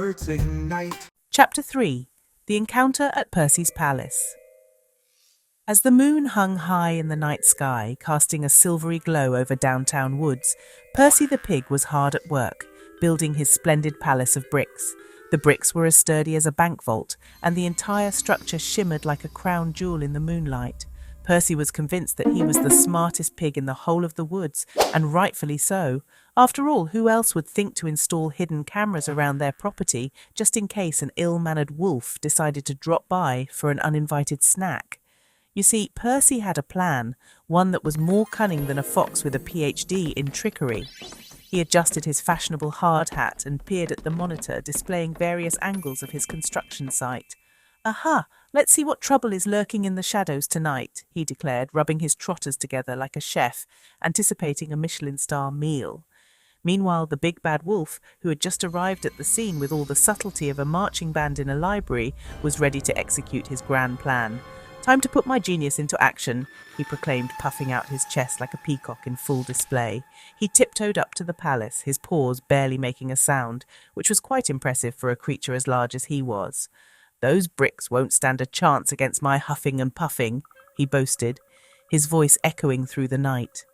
comforting night. Chapter 3. The Encounter at Percy's Palace. As the moon hung high in the night sky, casting a silvery glow over downtown woods, Percy the pig was hard at work, building his splendid palace of bricks. The bricks were as sturdy as a bank vault, and the entire structure shimmered like a crown jewel in the moonlight. Percy was convinced that he was the smartest pig in the whole of the woods, and rightfully so. After all, who else would think to install hidden cameras around their property just in case an ill-mannered wolf decided to drop by for an uninvited snack? You see, Percy had a plan, one that was more cunning than a fox with a PhD in trickery. He adjusted his fashionable hard hat and peered at the monitor displaying various angles of his construction site. "Aha! Let's see what trouble is lurking in the shadows tonight," he declared, rubbing his trotters together like a chef, anticipating a Michelin star meal. Meanwhile, the big bad wolf, who had just arrived at the scene with all the subtlety of a marching band in a library, was ready to execute his grand plan. "Time to put my genius into action," he proclaimed, puffing out his chest like a peacock in full display. He tiptoed up to the palace, his paws barely making a sound, which was quite impressive for a creature as large as he was. "Those bricks won't stand a chance against my huffing and puffing," he boasted, his voice echoing through the night.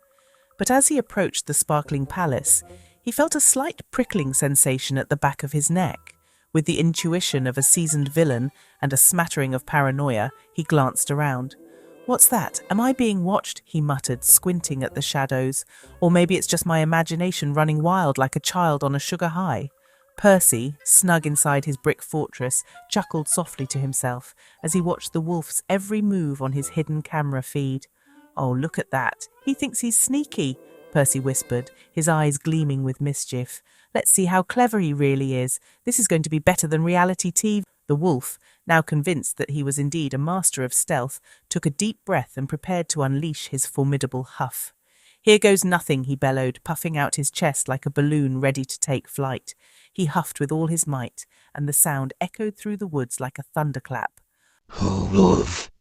But as he approached the sparkling palace, he felt a slight prickling sensation at the back of his neck. With the intuition of a seasoned villain and a smattering of paranoia, he glanced around. "What's that? Am I being watched?" he muttered, squinting at the shadows. "Or maybe it's just my imagination running wild like a child on a sugar high." Percy, snug inside his brick fortress, chuckled softly to himself as he watched the wolf's every move on his hidden camera feed. "Oh, look at that. He thinks he's sneaky," Percy whispered, his eyes gleaming with mischief. "Let's see how clever he really is. This is going to be better than reality TV." The wolf, now convinced that he was indeed a master of stealth, took a deep breath and prepared to unleash his formidable huff. "Here goes nothing," he bellowed, puffing out his chest like a balloon ready to take flight. He huffed with all his might, and the sound echoed through the woods like a thunderclap. Oh, wolf!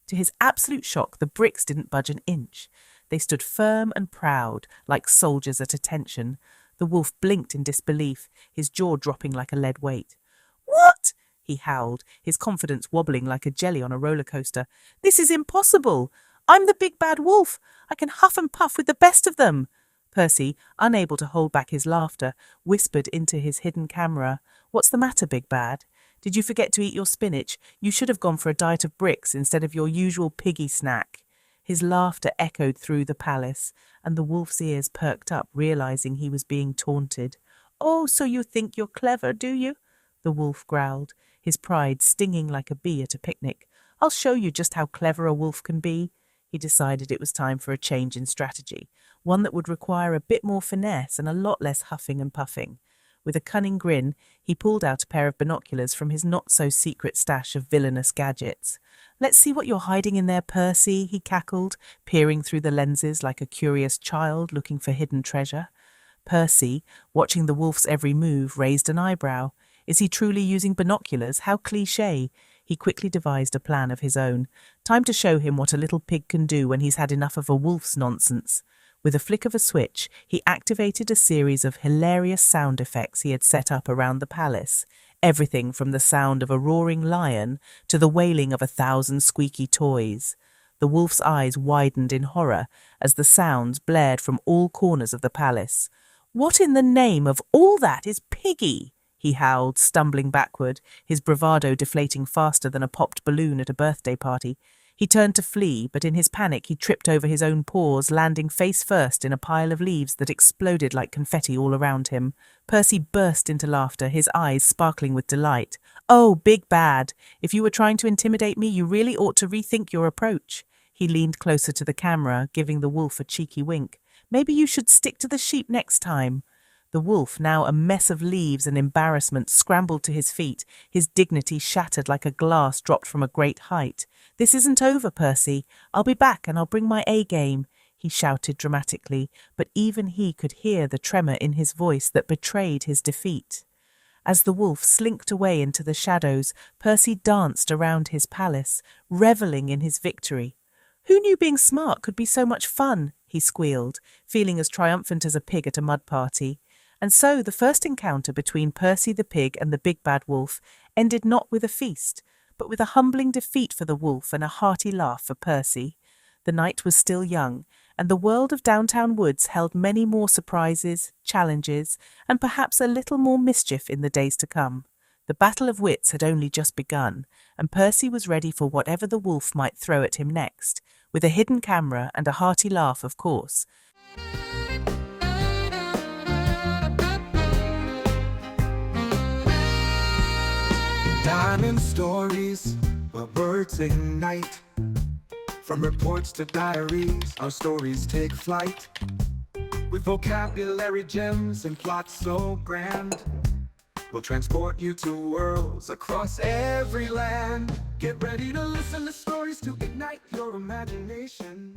To his absolute shock, the bricks didn't budge an inch. They stood firm and proud, like soldiers at attention. The wolf blinked in disbelief, his jaw dropping like a lead weight. "What?" he howled, his confidence wobbling like a jelly on a roller coaster. "This is impossible! I'm the big bad wolf! I can huff and puff with the best of them!" Percy, unable to hold back his laughter, whispered into his hidden camera. "What's the matter, Big Bad? Did you forget to eat your spinach? You should have gone for a diet of bricks instead of your usual piggy snack." His laughter echoed through the palace, and the wolf's ears perked up, realizing he was being taunted. "Oh, so you think you're clever, do you?" the wolf growled, his pride stinging like a bee at a picnic. "I'll show you just how clever a wolf can be." He decided it was time for a change in strategy, one that would require a bit more finesse and a lot less huffing and puffing. With a cunning grin, he pulled out a pair of binoculars from his not-so-secret stash of villainous gadgets. "Let's see what you're hiding in there, Percy," he cackled, peering through the lenses like a curious child looking for hidden treasure. Percy, watching the wolf's every move, raised an eyebrow. Is he truly using binoculars? How cliché! He quickly devised a plan of his own. Time to show him what a little pig can do when he's had enough of a wolf's nonsense. With a flick of a switch, he activated a series of hilarious sound effects he had set up around the palace. Everything from the sound of a roaring lion to the wailing of 1,000 squeaky toys. The wolf's eyes widened in horror as the sounds blared from all corners of the palace. "What in the name of all that is Piggy?" he howled, stumbling backward, his bravado deflating faster than a popped balloon at a birthday party. He turned to flee, but in his panic he tripped over his own paws, landing face first in a pile of leaves that exploded like confetti all around him. Percy burst into laughter, his eyes sparkling with delight. "Oh, Big Bad! If you were trying to intimidate me, you really ought to rethink your approach." He leaned closer to the camera, giving the wolf a cheeky wink. "Maybe you should stick to the sheep next time." The wolf, now a mess of leaves and embarrassment, scrambled to his feet, his dignity shattered like a glass dropped from a great height. "This isn't over, Percy. I'll be back and I'll bring my A-game," he shouted dramatically, but even he could hear the tremor in his voice that betrayed his defeat. As the wolf slinked away into the shadows, Percy danced around his palace, reveling in his victory. "Who knew being smart could be so much fun?" he squealed, feeling as triumphant as a pig at a mud party. And so the first encounter between Percy the pig and the big bad wolf ended not with a feast, but with a humbling defeat for the wolf and a hearty laugh for Percy. The night was still young, and the world of downtown woods held many more surprises, challenges, and perhaps a little more mischief in the days to come. The battle of wits had only just begun, and Percy was ready for whatever the wolf might throw at him next, with a hidden camera and a hearty laugh, of course. Diamond stories where words ignite. From reports to diaries, our stories take flight. With vocabulary gems and plots so grand, we'll transport you to worlds across every land. Get ready to listen to stories to ignite your imagination.